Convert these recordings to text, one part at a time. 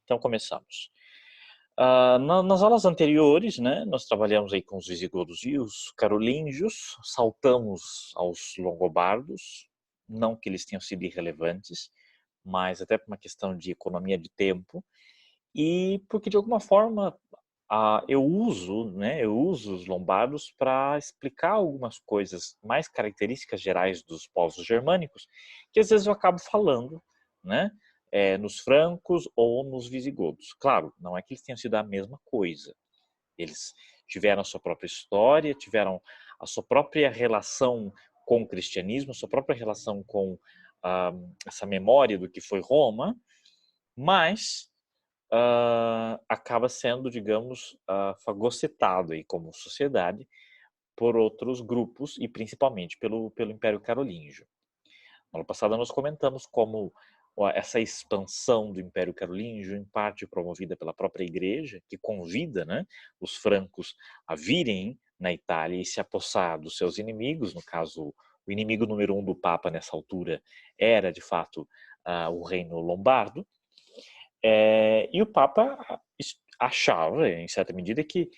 Então começamos. Nas aulas anteriores, né, nós trabalhamos aí com os visigodos e os carolíngios, saltamos aos longobardos, não que eles tenham sido irrelevantes, mas até por uma questão de economia de tempo, e porque de alguma forma eu uso os lombardos para explicar algumas coisas mais características gerais dos povos germânicos, que às vezes eu acabo falando, né? Nos francos ou nos visigodos. Claro, não é que eles tenham sido a mesma coisa. Eles tiveram a sua própria história, tiveram a sua própria relação com o cristianismo, a sua própria relação com essa memória do que foi Roma, mas acaba sendo, digamos, fagocitado aí como sociedade por outros grupos e principalmente pelo Império Carolíngio. No ano passado nós comentamos como essa expansão do Império Carolíngio, em parte promovida pela própria Igreja, que convida, né, os francos a virem na Itália e se apossar dos seus inimigos. No caso, o inimigo número 1 do Papa nessa altura era, de fato, o Reino Lombardo. E o Papa achava, em certa medida, que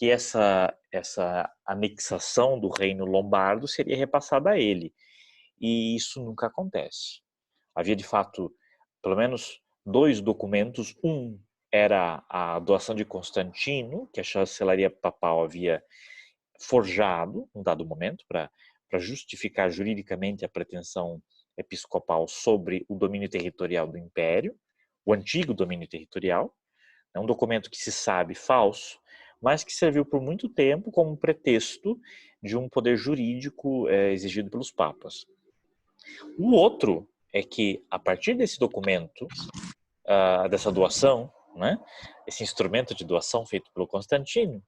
essa anexação do Reino Lombardo seria repassada a ele. E isso nunca acontece. Havia, de fato, pelo menos dois documentos. Um era a doação de Constantino, que a chancelaria papal havia forjado, num dado momento, para justificar juridicamente a pretensão episcopal sobre o domínio territorial do Império, o antigo domínio territorial. É um documento que se sabe falso, mas que serviu por muito tempo como pretexto de um poder jurídico exigido pelos papas. O outro é que, a partir desse documento, dessa doação, né, esse instrumento de doação feito pelo Constantino,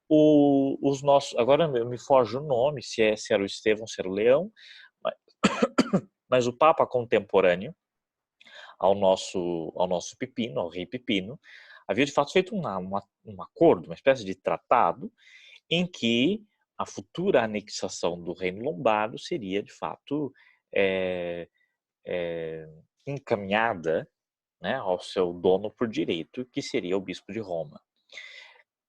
os nossos, agora me foge o nome, se era o Estevão, se era o Leão, mas o Papa contemporâneo ao nosso Pipino, ao rei Pipino, havia de fato feito um acordo, uma espécie de tratado, em que a futura anexação do Reino Lombardo seria de fato encaminhada, né, ao seu dono por direito, que seria o bispo de Roma.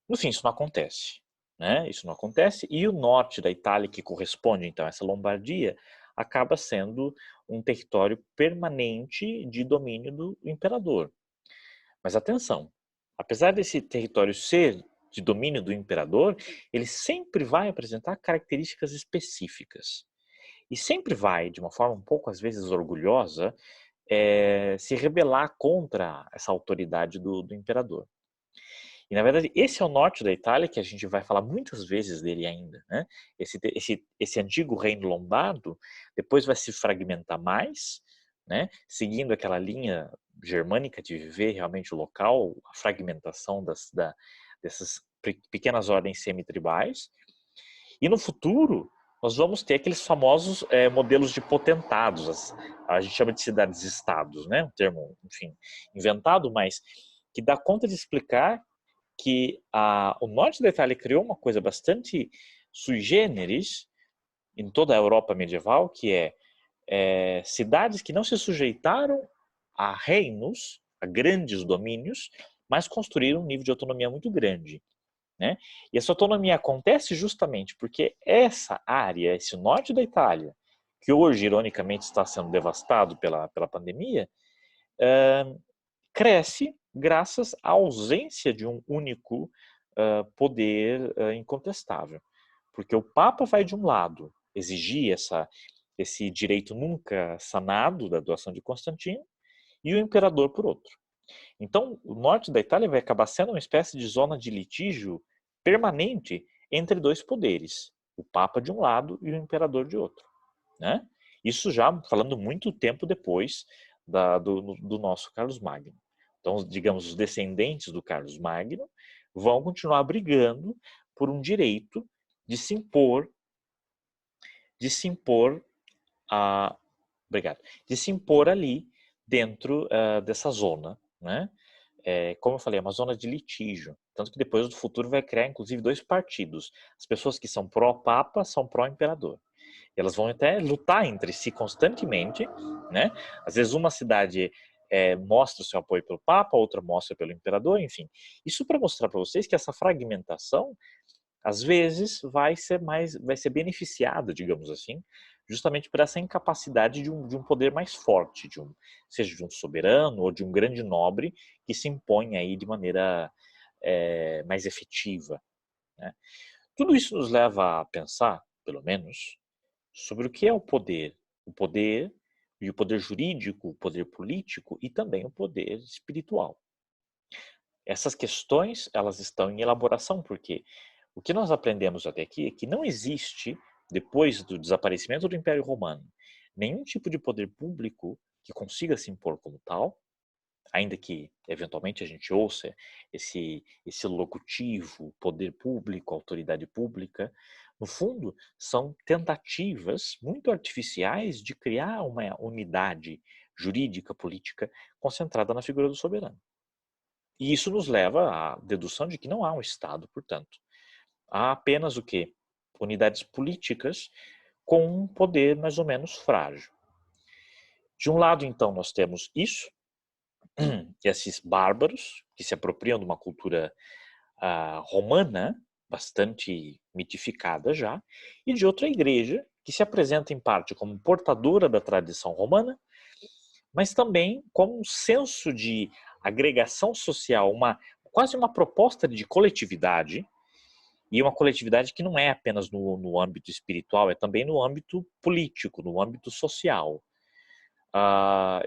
No fim, isso não acontece, né? Isso não acontece, e o norte da Itália, que corresponde então a essa Lombardia, acaba sendo um território permanente de domínio do imperador. Mas atenção, apesar desse território ser de domínio do imperador, ele sempre vai apresentar características específicas. E sempre vai, de uma forma um pouco às vezes orgulhosa, se rebelar contra essa autoridade do imperador. E, na verdade, esse é o norte da Itália, que a gente vai falar muitas vezes dele ainda, né? Esse antigo reino lombardo depois vai se fragmentar mais, né? Seguindo aquela linha germânica de viver realmente o local, a fragmentação dessas pequenas ordens semitribais. E no futuro, nós vamos ter aqueles famosos modelos de potentados, a gente chama de cidades-estados, né? Um termo, enfim, inventado, mas que dá conta de explicar que o norte da Itália criou uma coisa bastante sui generis em toda a Europa medieval, que cidades que não se sujeitaram a reinos, a grandes domínios, mas construíram um nível de autonomia muito grande, né? E essa autonomia acontece justamente porque essa área, esse norte da Itália, que hoje, ironicamente, está sendo devastado pela pandemia, cresce graças à ausência de um único poder incontestável. Porque o Papa vai, de um lado, exigir esse direito nunca sanado da doação de Constantino, e o imperador, por outro. Então, o norte da Itália vai acabar sendo uma espécie de zona de litígio permanente entre dois poderes, o Papa de um lado e o imperador de outro, né? Isso já falando muito tempo depois do nosso Carlos Magno. Então, digamos, os descendentes do Carlos Magno vão continuar brigando por um direito de se impor obrigado, de se impor ali dentro dessa zona, né? Como eu falei, é uma zona de litígio, tanto que depois do futuro vai criar inclusive dois partidos. As pessoas que são pró-papa são pró-imperador. Elas vão até lutar entre si constantemente, né? Às vezes uma cidade mostra o seu apoio pelo Papa, outra mostra pelo Imperador, enfim. Isso para mostrar para vocês que essa fragmentação, às vezes, vai ser beneficiada, digamos assim, justamente por essa incapacidade de um poder mais forte, seja de um soberano ou de um grande nobre que se impõe aí de maneira mais efetiva, né? Tudo isso nos leva a pensar, pelo menos, sobre o que é o poder e o poder jurídico, o poder político e também o poder espiritual. Essas questões, elas estão em elaboração, porque o que nós aprendemos até aqui é que não existe, depois do desaparecimento do Império Romano, nenhum tipo de poder público que consiga se impor como tal, ainda que eventualmente a gente ouça esse locutivo, poder público, autoridade pública. No fundo, são tentativas muito artificiais de criar uma unidade jurídica, política, concentrada na figura do soberano. E isso nos leva à dedução de que não há um Estado, portanto. Há apenas o quê? Unidades políticas com um poder mais ou menos frágil. De um lado, então, nós temos isso, esses bárbaros que se apropriam de uma cultura romana, bastante mitificada já, e de outra igreja que se apresenta em parte como portadora da tradição romana, mas também como um senso de agregação social, quase uma proposta de coletividade, e uma coletividade que não é apenas no âmbito espiritual, é também no âmbito político, no âmbito social.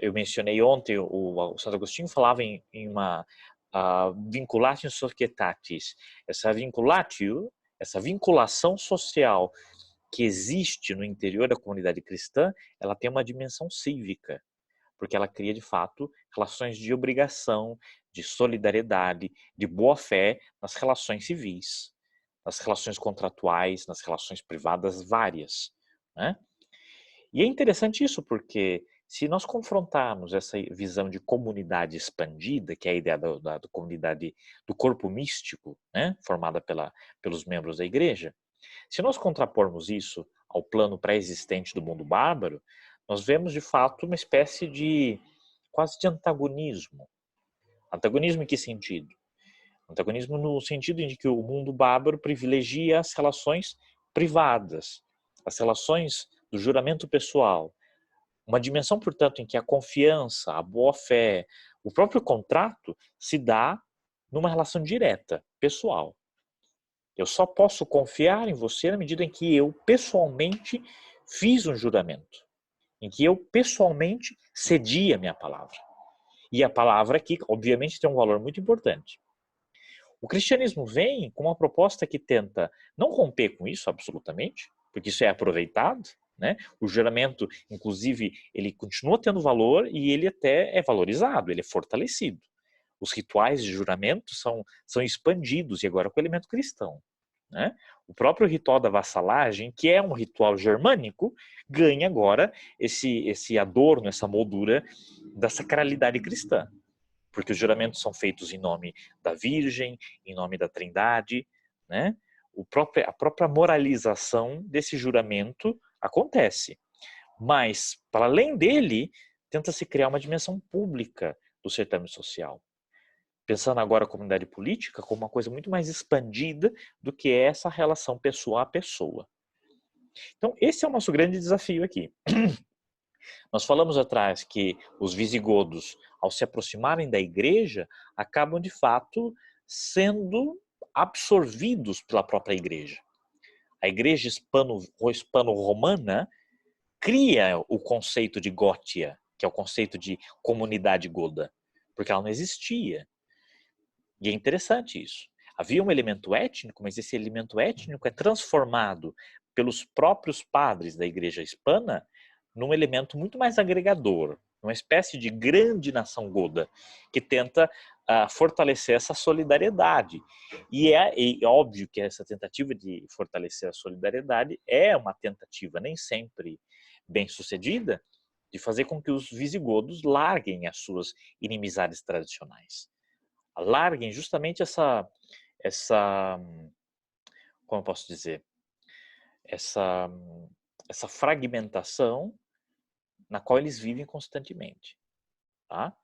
Eu mencionei ontem, o Santo Agostinho falava em uma vinculatio societatis. Essa vinculatio, essa vinculação social que existe no interior da comunidade cristã, ela tem uma dimensão cívica, porque ela cria, de fato, relações de obrigação, de solidariedade, de boa-fé nas relações civis, nas relações contratuais, nas relações privadas várias, né? E é interessante isso porque se nós confrontarmos essa visão de comunidade expandida, que é a ideia da comunidade do corpo místico, né, formada pelos membros da igreja, se nós contrapormos isso ao plano pré-existente do mundo bárbaro, nós vemos de fato uma espécie de quase de antagonismo. Antagonismo em que sentido? Antagonismo no sentido de que o mundo bárbaro privilegia as relações privadas, as relações do juramento pessoal. Uma dimensão, portanto, em que a confiança, a boa-fé, o próprio contrato se dá numa relação direta, pessoal. Eu só posso confiar em você na medida em que eu, pessoalmente, fiz um juramento, em que eu, pessoalmente, cedi a minha palavra. E a palavra aqui, obviamente, tem um valor muito importante. O cristianismo vem com uma proposta que tenta não romper com isso absolutamente, porque isso é aproveitado, né? O juramento, inclusive, ele continua tendo valor e ele até é valorizado, ele é fortalecido. Os rituais de juramento são expandidos e agora com o elemento cristão, né? O próprio ritual da vassalagem, que é um ritual germânico, ganha agora esse adorno, essa moldura da sacralidade cristã, porque os juramentos são feitos em nome da Virgem, em nome da Trindade, né? A própria moralização desse juramento acontece. Mas, para além dele, tenta-se criar uma dimensão pública do certame social. Pensando agora a comunidade política como uma coisa muito mais expandida do que essa relação pessoa a pessoa. Então, esse é o nosso grande desafio aqui. Nós falamos atrás que os visigodos, ao se aproximarem da igreja, acabam de fato sendo absorvidos pela própria igreja. A igreja hispano-romana cria o conceito de Gótia, que é o conceito de comunidade goda, porque ela não existia. E é interessante isso. Havia um elemento étnico, mas esse elemento étnico é transformado pelos próprios padres da igreja hispana num elemento muito mais agregador, uma espécie de grande nação goda, que tenta fortalecer essa solidariedade. E é óbvio que essa tentativa de fortalecer a solidariedade é uma tentativa nem sempre bem sucedida de fazer com que os visigodos larguem as suas inimizades tradicionais. Larguem justamente essa como eu posso dizer, essa, essa fragmentação na qual eles vivem constantemente. Tá?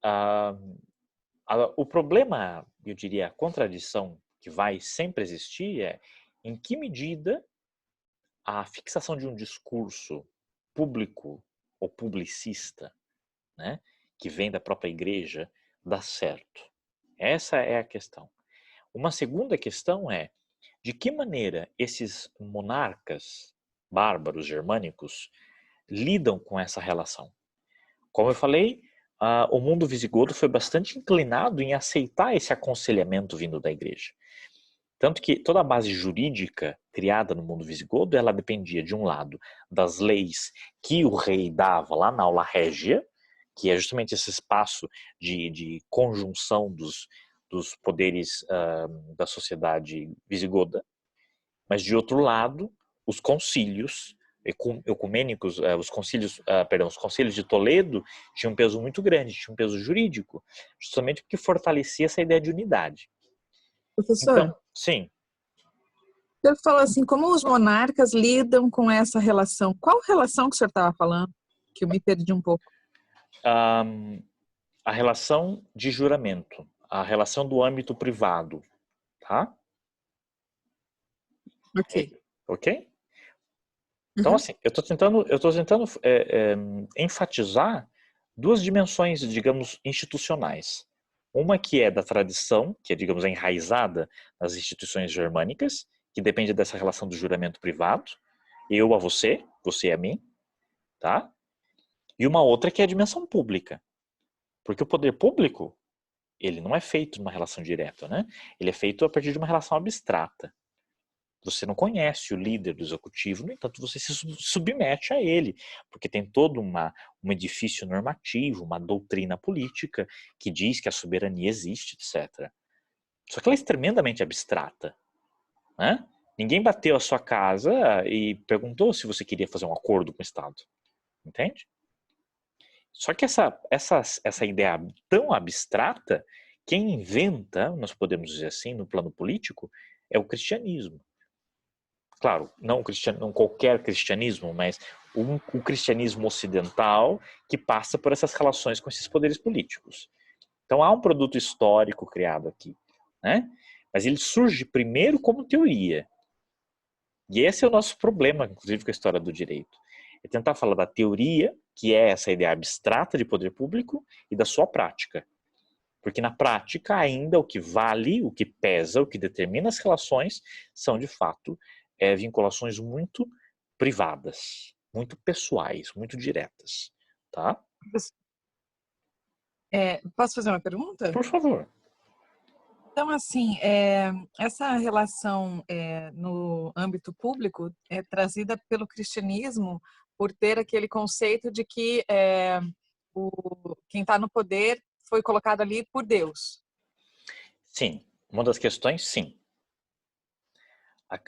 ah, o problema, eu diria, a contradição que vai sempre existir é em que medida a fixação de um discurso público ou publicista, né, que vem da própria igreja, dá certo. Essa é a questão. Uma segunda questão é de que maneira esses monarcas bárbaros germânicos lidam com essa relação. Como eu falei, o mundo visigodo foi bastante inclinado em aceitar esse aconselhamento vindo da igreja. Tanto que toda a base jurídica criada no mundo visigodo, ela dependia, de um lado, das leis que o rei dava lá na aula régia, que é justamente esse espaço de conjunção dos poderes da sociedade visigoda, mas de outro lado, os concílios ecumênicos, os concílios de Toledo tinham um peso muito grande, tinham um peso jurídico, justamente porque fortalecia essa ideia de unidade. Professor, Então, sim. eu falo assim, como os monarcas lidam com essa relação? Qual relação que o senhor estava falando? Que eu me perdi um pouco. A relação de juramento, a relação do âmbito privado, tá? Ok. Ok? Então, Uhum. assim, eu estou tentando enfatizar duas dimensões, digamos, institucionais. Uma que é da tradição, que é, digamos, enraizada nas instituições germânicas, que depende dessa relação do juramento privado, eu a você, você a mim, tá? E uma outra que é a dimensão pública. Porque o poder público, ele não é feito numa relação direta, né? Ele é feito a partir de uma relação abstrata. Você não conhece o líder do executivo, no entanto, você se submete a ele, porque tem todo um edifício normativo, uma doutrina política que diz que a soberania existe, etc. Só que ela é tremendamente abstrata, né? Ninguém bateu a sua casa e perguntou se você queria fazer um acordo com o Estado, entende? Só que essa ideia tão abstrata, quem inventa, nós podemos dizer assim, no plano político, é o cristianismo. Claro, não qualquer cristianismo, mas o cristianismo ocidental que passa por essas relações com esses poderes políticos. Então há um produto histórico criado aqui, né? Mas ele surge primeiro como teoria. E esse é o nosso problema, inclusive, com a história do direito. É tentar falar da teoria, que é essa ideia abstrata de poder público, e da sua prática. Porque na prática, ainda o que vale, o que pesa, o que determina as relações, são de fato vinculações muito privadas, muito pessoais, muito diretas. Tá? Posso fazer uma pergunta? Por favor. Então, assim, essa relação no âmbito público é trazida pelo cristianismo por ter aquele conceito de que quem está no poder foi colocado ali por Deus. Sim. Uma das questões, sim.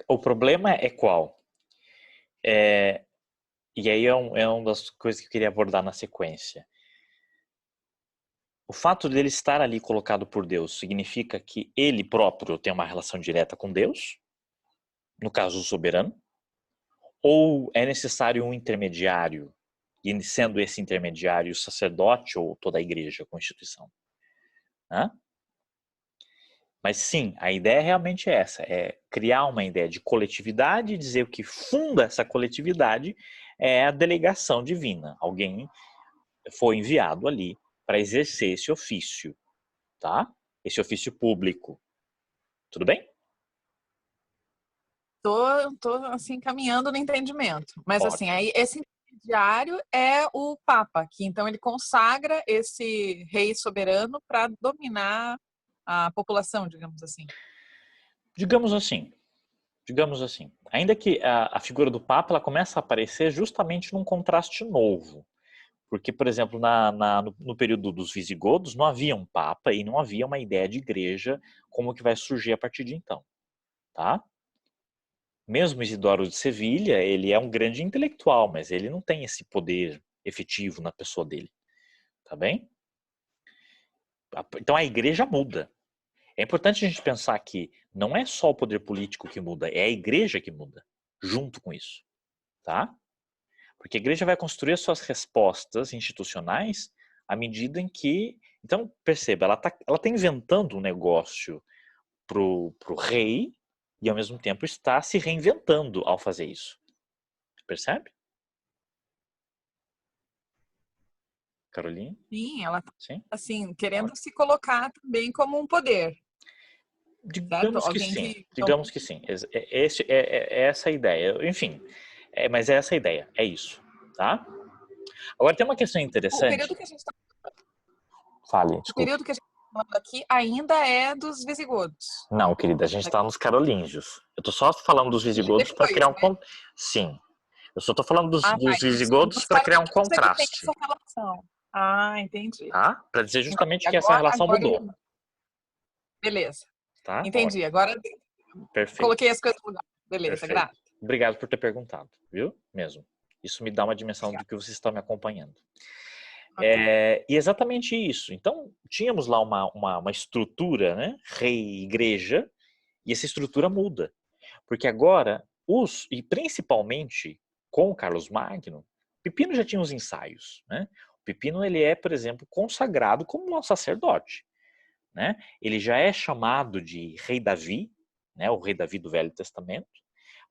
O problema é qual? E aí é uma das coisas que eu queria abordar na sequência. O fato dele estar ali colocado por Deus significa que ele próprio tem uma relação direta com Deus, no caso o soberano, ou é necessário um intermediário, e sendo esse intermediário o sacerdote ou toda a igreja, a constituição? Né? Mas sim, a ideia realmente é essa, é criar uma ideia de coletividade e dizer o que funda essa coletividade é a delegação divina. Alguém foi enviado ali para exercer esse ofício, tá? Esse ofício público. Tudo bem? Tô assim caminhando no entendimento. Mas assim, Ótimo. aí esse intermediário é o Papa, que então ele consagra esse rei soberano para dominar a população, digamos assim. Digamos assim, digamos assim. Ainda que a figura do Papa ela começa a aparecer justamente num contraste novo. Porque, por exemplo, no período dos visigodos não havia um Papa e não havia uma ideia de igreja como que vai surgir a partir de então. Tá? Mesmo Isidoro de Sevilha, ele é um grande intelectual, mas ele não tem esse poder efetivo na pessoa dele. Tá bem? Então a igreja muda. É importante a gente pensar que não é só o poder político que muda, é a igreja que muda, junto com isso, tá? Porque a igreja vai construir as suas respostas institucionais à medida em que Então, perceba, ela tá inventando um negócio pro rei e, ao mesmo tempo, está se reinventando ao fazer isso. Percebe? Caroline? Sim, ela está, Sim? assim, querendo se colocar também como um poder, certo? Digamos que Alguém sim. que Digamos que sim. É essa a ideia. Enfim, mas é essa a ideia. É isso. Tá? Agora, tem uma questão o período interessante. que a gente está Fale, o desculpe. período que a gente está falando aqui ainda é dos visigodos. Não, querida, a gente está nos carolíngios. Eu tô só falando dos E visigodos para depois, criar um... né? Sim. Eu só tô falando Ah, tá, dos entendi. visigodos Dos para criar um carolíngios é que tem contraste. essa relação. Ah, entendi. Tá? Para dizer Entendi. justamente que essa relação mudou. Beleza. Tá? Entendi. Agora Perfeito. coloquei as coisas no lugar. Beleza, Perfeito. grata. Obrigado por ter perguntado, viu? Mesmo. Isso me dá uma dimensão do Obrigada. que você está me acompanhando. Ok. E exatamente isso. Então, tínhamos lá uma estrutura, né? Rei e igreja, e essa estrutura muda. Porque agora, e principalmente com o Carlos Magno, Pipino já tinha os ensaios, né? O Pipino, ele é, por exemplo, consagrado como um sacerdote, né? Ele já é chamado de Rei Davi, né? O Rei Davi do Velho Testamento,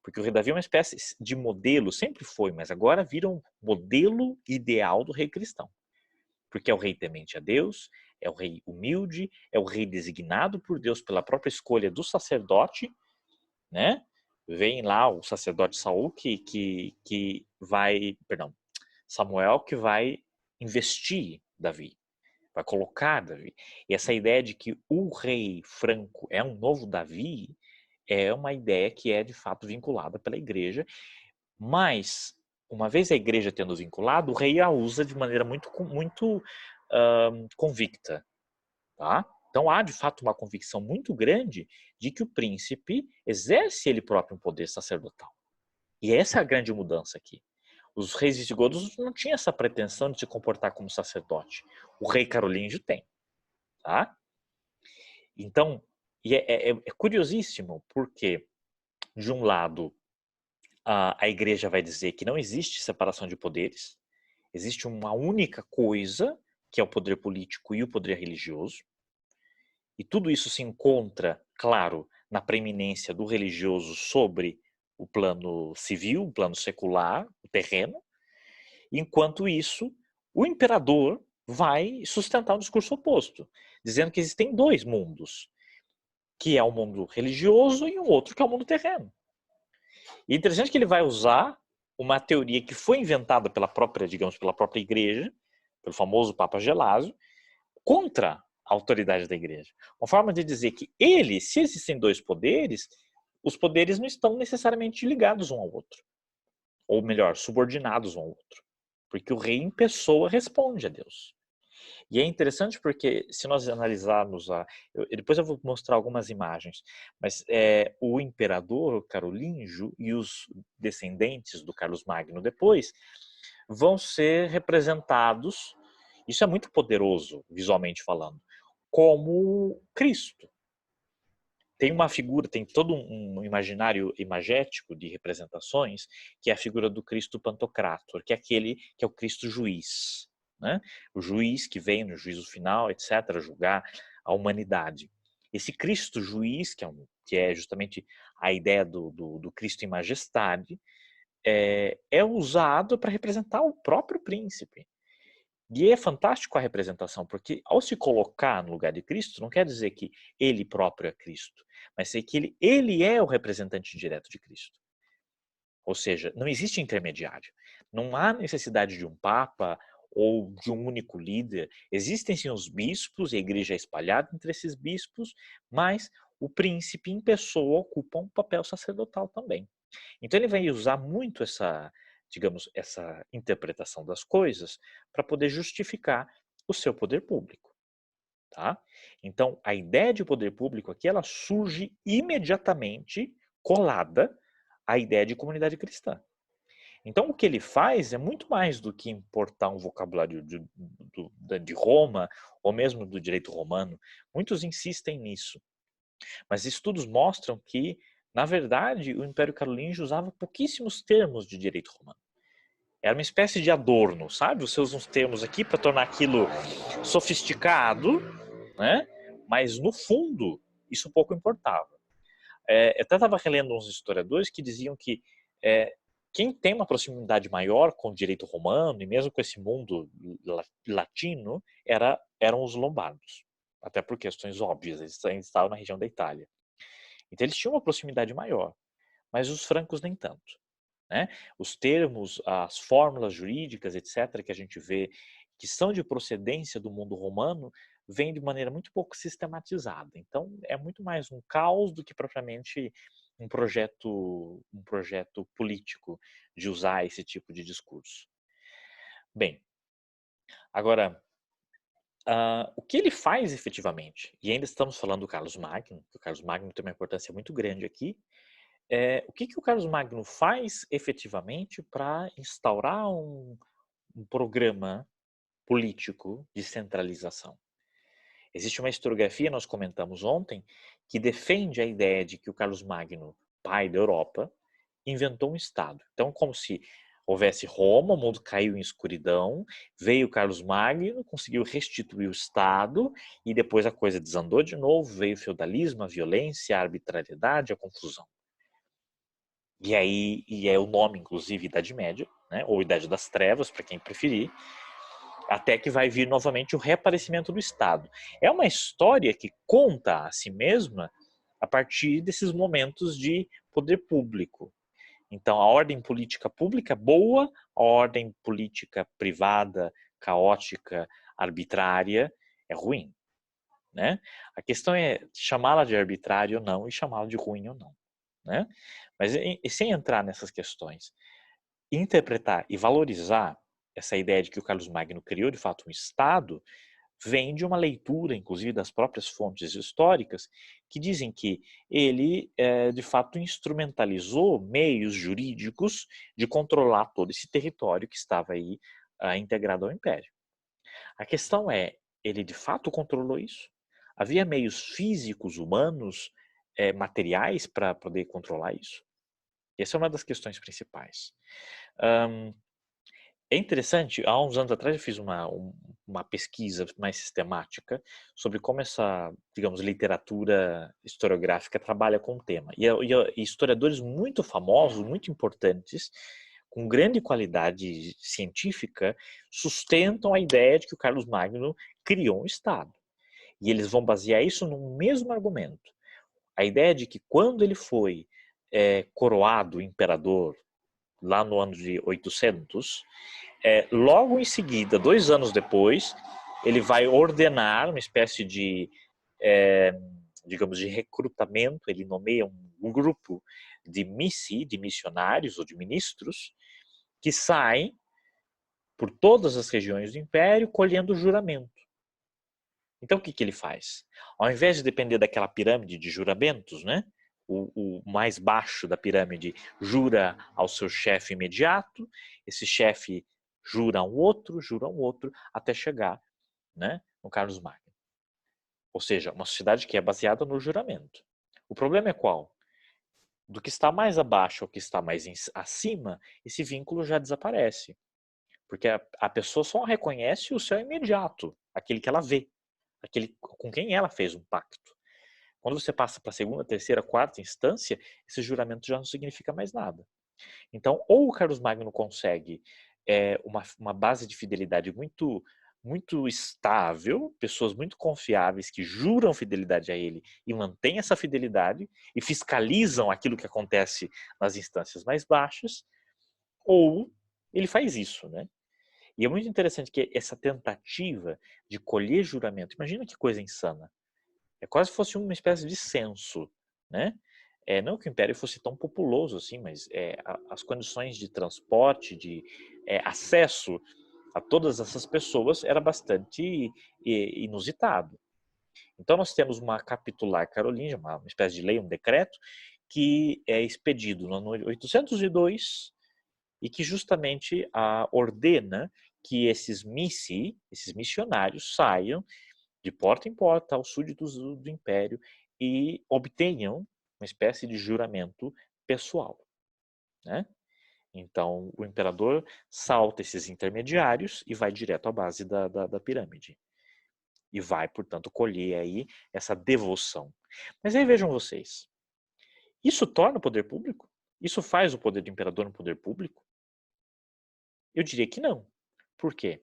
porque o Rei Davi é uma espécie de modelo, sempre foi, mas agora vira um modelo ideal do rei cristão. Porque é o rei temente a Deus, é o rei humilde, é o rei designado por Deus pela própria escolha do sacerdote, né? Vem lá o sacerdote Saul que vai, perdão, Samuel que vai investir Davi, vai colocar Davi. E essa ideia de que o rei franco é um novo Davi é uma ideia que é de fato vinculada pela igreja, mas uma vez a igreja tendo vinculado, o rei a usa de maneira muito convicta, tá? Então há de fato uma convicção muito grande de que o príncipe exerce ele próprio um poder sacerdotal. E essa é a grande mudança aqui. Os reis visigodos não tinham essa pretensão de se comportar como sacerdote. O rei carolíngio tem, tá? Então, é curiosíssimo, porque, de um lado, a igreja vai dizer que não existe separação de poderes, existe uma única coisa, que é o poder político e o poder religioso, e tudo isso se encontra, claro, na preeminência do religioso sobre o plano civil, o plano secular, o terreno, enquanto isso, o imperador vai sustentar um discurso oposto, dizendo que existem dois mundos, que é o mundo religioso e um outro que é o mundo terreno. E é interessante que ele vai usar uma teoria que foi inventada pela própria, digamos, pela própria igreja, pelo famoso Papa Gelásio, contra a autoridade da igreja. Uma forma de dizer que se existem dois poderes, os poderes não estão necessariamente ligados um ao outro. Ou melhor, subordinados um ao outro. Porque o rei em pessoa responde a Deus. E é interessante porque, se nós analisarmos depois eu vou mostrar algumas imagens, mas o imperador carolíngio e os descendentes do Carlos Magno depois vão ser representados, isso é muito poderoso, visualmente falando, como Cristo. Tem uma figura, tem todo um imaginário imagético de representações, que é a figura do Cristo Pantocrator, que é aquele que é o Cristo juiz, né? O juiz que vem no juízo final, etc., julgar a humanidade. Esse Cristo juiz, que é justamente a ideia do Cristo em majestade, é usado para representar o próprio príncipe. E é fantástico a representação, porque ao se colocar no lugar de Cristo, não quer dizer que ele próprio é Cristo, mas sei que ele é o representante direto de Cristo. Ou seja, não existe intermediário. Não há necessidade de um papa ou de um único líder. Existem sim os bispos e a igreja é espalhada entre esses bispos, mas o príncipe em pessoa ocupa um papel sacerdotal também. Então ele vai usar muito digamos, essa interpretação das coisas para poder justificar o seu poder público, tá? Então a ideia de poder público aqui ela surge imediatamente colada à ideia de comunidade cristã. Então o que ele faz é muito mais do que importar um vocabulário de Roma ou mesmo do direito romano. Muitos insistem nisso. Mas estudos mostram que, na verdade, o Império Carolíngio usava pouquíssimos termos de direito romano. Era uma espécie de adorno, sabe? Você usa uns termos aqui para tornar aquilo sofisticado, né? Mas no fundo, isso pouco importava. Eu até estava relendo uns historiadores que diziam que quem tem uma proximidade maior com o direito romano e mesmo com esse mundo latino eram os lombardos, até por questões óbvias, eles ainda estavam na região da Itália. Então eles tinham uma proximidade maior, mas os francos nem tanto. Né? Os termos, as fórmulas jurídicas, etc., que a gente vê, que são de procedência do mundo romano, vêm de maneira muito pouco sistematizada. Então, é muito mais um caos do que propriamente um projeto político de usar esse tipo de discurso. Bem, agora, o que ele faz efetivamente, e ainda estamos falando do Carlos Magno, que o Carlos Magno tem uma importância muito grande aqui, o que o Carlos Magno faz efetivamente para instaurar um programa político de centralização? Existe uma historiografia, nós comentamos ontem, que defende a ideia de que o Carlos Magno, pai da Europa, inventou um Estado. Então, como se houvesse Roma, o mundo caiu em escuridão, veio Carlos Magno, conseguiu restituir o Estado, e depois a coisa desandou de novo, veio o feudalismo, a violência, a arbitrariedade, a confusão. E é o nome, inclusive, Idade Média, né? Ou Idade das Trevas, para quem preferir, até que vai vir novamente o reaparecimento do Estado. É uma história que conta a si mesma a partir desses momentos de poder público. Então, a ordem política pública boa, a ordem política privada, caótica, arbitrária, é ruim. Né? A questão é chamá-la de arbitrária ou não e chamá-la de ruim ou não. Né? Mas sem entrar nessas questões, interpretar e valorizar essa ideia de que o Carlos Magno criou de fato um Estado vem de uma leitura, inclusive das próprias fontes históricas, que dizem que ele de fato instrumentalizou meios jurídicos de controlar todo esse território que estava aí integrado ao Império. A questão é, ele de fato controlou isso? Havia meios físicos, humanos, materiais para poder controlar isso? Essa é uma das questões principais. É interessante, há uns anos atrás eu fiz uma pesquisa mais sistemática sobre como essa, digamos, literatura historiográfica trabalha com o tema. E historiadores muito famosos, muito importantes, com grande qualidade científica, sustentam a ideia de que o Carlos Magno criou um Estado. E eles vão basear isso no mesmo argumento. A ideia de que quando ele foi coroado imperador, lá no ano de 800, logo em seguida, 2 anos depois, ele vai ordenar uma espécie de, digamos, de recrutamento, ele nomeia um grupo de missi, de missionários ou de ministros, que saem por todas as regiões do império colhendo juramento. Então, o que ele faz? Ao invés de depender daquela pirâmide de juramentos, né? O mais baixo da pirâmide jura ao seu chefe imediato, esse chefe jura a um outro, até chegar, né, no Carlos Magno. Ou seja, uma sociedade que é baseada no juramento. O problema é qual? Do que está mais abaixo ao que está mais acima, esse vínculo já desaparece. Porque a pessoa só reconhece o seu imediato, aquele que ela vê, aquele com quem ela fez um pacto. Quando você passa para a segunda, terceira, quarta instância, esse juramento já não significa mais nada. Então, ou o Carlos Magno consegue uma base de fidelidade muito, muito estável, pessoas muito confiáveis que juram fidelidade a ele e mantêm essa fidelidade e fiscalizam aquilo que acontece nas instâncias mais baixas, ou ele faz isso, né? E é muito interessante que essa tentativa de colher juramento, imagina que coisa insana. É quase se fosse uma espécie de censo, né? Não que o Império fosse tão populoso assim, mas as condições de transporte, de acesso a todas essas pessoas era bastante inusitado. Então nós temos uma capitular carolíngia, uma espécie de lei, um decreto, que é expedido no ano 802 e que justamente ordena que esses missi, esses missionários, saiam de porta em porta aos súditos do império e obtenham uma espécie de juramento pessoal, né? Então, o imperador salta esses intermediários e vai direto à base da pirâmide. E vai, portanto, colher aí essa devoção. Mas aí vejam vocês, isso torna o poder público? Isso faz o poder do imperador um poder público? Eu diria que não. Por quê?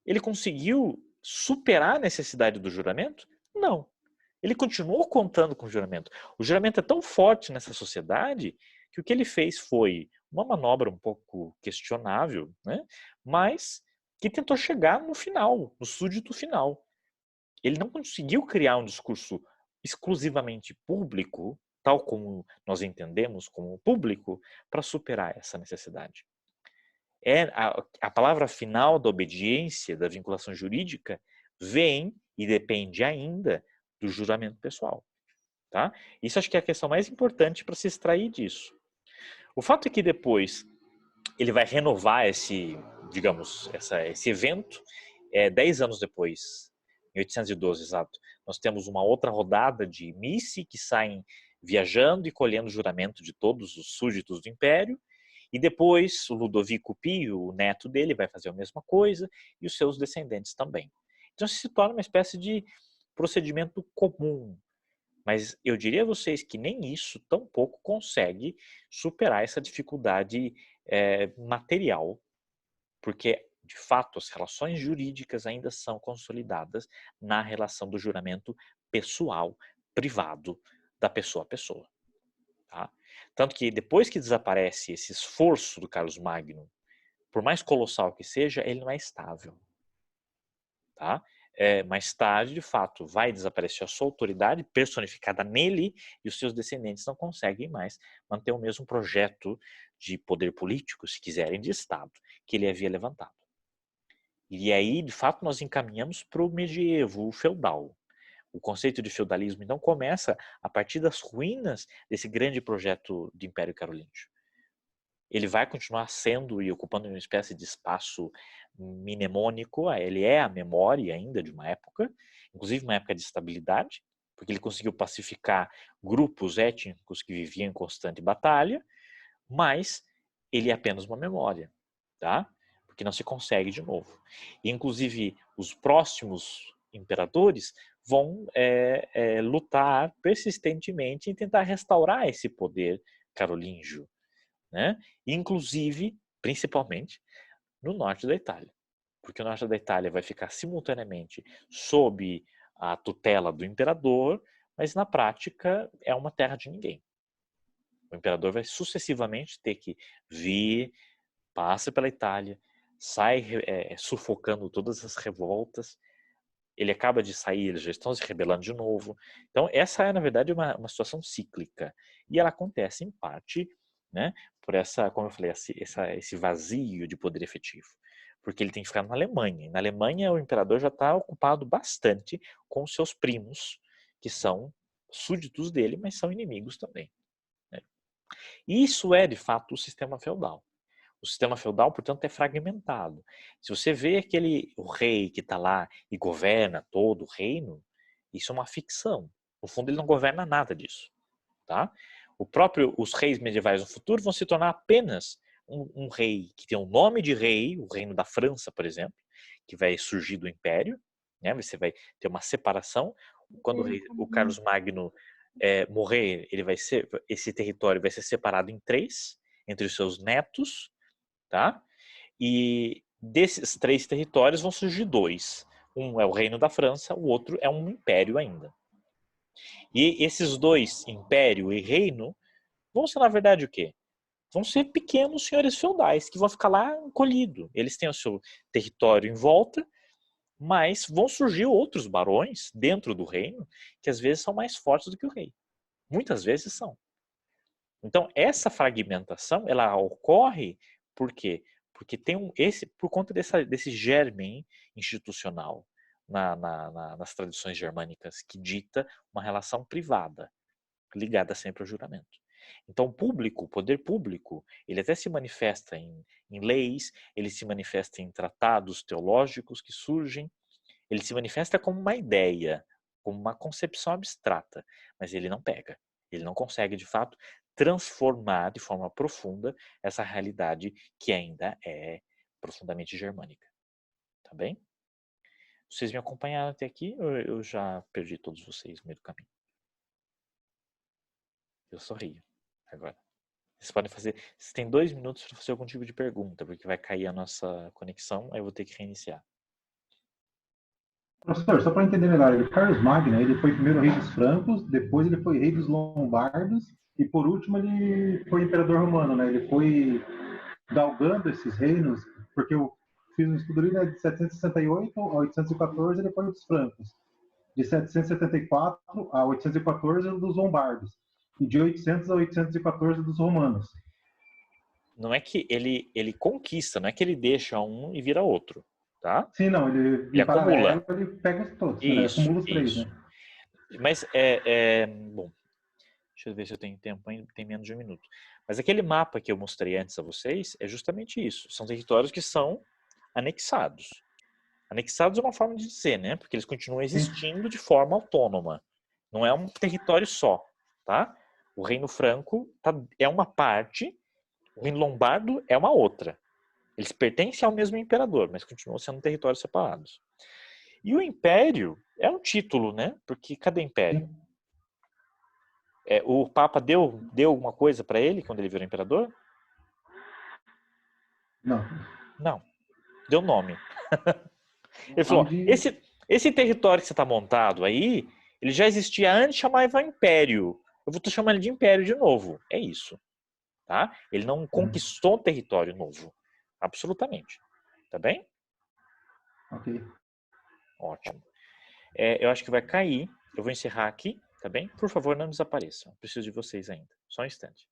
Ele conseguiu superar a necessidade do juramento? Não. Ele continuou contando com o juramento. O juramento é tão forte nessa sociedade que o que ele fez foi uma manobra um pouco questionável, né? Mas que tentou chegar no final, no súdito final. Ele não conseguiu criar um discurso exclusivamente público, tal como nós entendemos como público, para superar essa necessidade. A palavra final da obediência, da vinculação jurídica, vem e depende ainda do juramento pessoal. Tá? Isso acho que é a questão mais importante para se extrair disso. O fato é que depois ele vai renovar esse evento, 10 anos depois, em 812, exato. Nós temos uma outra rodada de missi que saem viajando e colhendo o juramento de todos os súditos do império, e depois o Ludovico Pio, o neto dele, vai fazer a mesma coisa, e os seus descendentes também. Então se torna uma espécie de procedimento comum. Mas eu diria a vocês que nem isso tampouco consegue superar essa dificuldade material, porque, de fato, as relações jurídicas ainda são consolidadas na relação do juramento pessoal, privado, da pessoa a pessoa. Tá? Tanto que depois que desaparece esse esforço do Carlos Magno, por mais colossal que seja, ele não é estável. Tá? Mais tarde, de fato, vai desaparecer a sua autoridade personificada nele e os seus descendentes não conseguem mais manter o mesmo projeto de poder político, se quiserem, de Estado, que ele havia levantado. E aí, de fato, nós encaminhamos para o medievo, o feudal. O conceito de feudalismo, então, começa a partir das ruínas desse grande projeto de Império Carolíngio. Ele vai continuar sendo e ocupando uma espécie de espaço mnemônico, ele é a memória ainda de uma época, inclusive uma época de estabilidade, porque ele conseguiu pacificar grupos étnicos que viviam em constante batalha, mas ele é apenas uma memória, tá? Porque não se consegue de novo. E, inclusive, os próximos imperadores vão lutar persistentemente em tentar restaurar esse poder carolíngio, né? Inclusive, principalmente, no norte da Itália. Porque o norte da Itália vai ficar simultaneamente sob a tutela do imperador, mas na prática é uma terra de ninguém. O imperador vai sucessivamente ter que vir, passa pela Itália, sai sufocando todas as revoltas, ele acaba de sair, eles já estão se rebelando de novo. Então, essa é, na verdade, uma situação cíclica. E ela acontece, em parte, né, por essa, como eu falei, esse vazio de poder efetivo. Porque ele tem que ficar na Alemanha. E na Alemanha, o imperador já está ocupado bastante com os seus primos, que são súditos dele, mas são inimigos também. Né? Isso é, de fato, o sistema feudal. O sistema feudal, portanto, é fragmentado. Se você vê o rei que está lá e governa todo o reino, isso é uma ficção. No fundo, ele não governa nada disso. Tá? Os reis medievais no futuro vão se tornar apenas um rei que tem o nome de rei, o reino da França, por exemplo, que vai surgir do império, né? Você vai ter uma separação. Quando o Carlos Magno morrer, esse território vai ser separado em três, entre os seus netos, tá? E desses três territórios vão surgir dois. Um é o reino da França, o outro é um império ainda. E esses dois, império e reino, vão ser, na verdade, o quê? Vão ser pequenos senhores feudais que vão ficar lá encolhidos. Eles têm o seu território em volta, mas vão surgir outros barões dentro do reino que às vezes são mais fortes do que o rei. Muitas vezes são. Então, essa fragmentação, ela ocorre por quê? Porque por conta desse germen institucional nas tradições germânicas que dita uma relação privada, ligada sempre ao juramento. Então, o poder público, ele até se manifesta em leis, ele se manifesta em tratados teológicos que surgem, ele se manifesta como uma ideia, como uma concepção abstrata, mas ele não pega. Ele não consegue, de fato, transformar de forma profunda essa realidade que ainda é profundamente germânica. Tá bem? Vocês me acompanharam até aqui ou eu já perdi todos vocês no meio do caminho? Eu sorrio agora. Vocês podem fazer. Vocês têm 2 minutos para fazer algum tipo de pergunta, porque vai cair a nossa conexão, aí eu vou ter que reiniciar. Professor, só para entender melhor, Carlos Magno, ele foi primeiro rei dos francos, depois ele foi rei dos lombardos e por último ele foi imperador romano, né? Ele foi galgando esses reinos, porque eu fiz um estudo ali, né, de 768 a 814 ele foi dos francos, de 774 a 814 dos lombardos e de 800 a 814 dos romanos. Não é que ele conquista, não é que ele deixa um e vira outro, tá? Sim, não, ele Ele em acumula. paralelo ele pega os todos, né? Ele Isso, acumula os três, isso. né? Mas bom, deixa eu ver se eu tenho tempo ainda, tem menos de 1 minuto. Mas aquele mapa que eu mostrei antes a vocês é justamente isso. São territórios que são anexados. Anexados é uma forma de dizer, né? Porque eles continuam existindo de forma autônoma. Não é um território só, tá? O Reino Franco é uma parte, o Reino Lombardo é uma outra. Eles pertencem ao mesmo imperador, mas continuam sendo territórios separados. E o império é um título, né? Porque cadê império? O Papa deu alguma coisa para ele quando ele virou imperador? Não. Não. Deu nome. Ele falou: Onde... esse território que você está montado aí, ele já existia antes, chamava Império. Eu vou chamar ele de Império de novo. É isso. Tá? Ele não conquistou um território novo. Absolutamente. Tá bem? Ok. Ótimo. Eu acho que vai cair. Eu vou encerrar aqui, tá bem? Por favor, não desapareçam. Preciso de vocês ainda. Só um instante.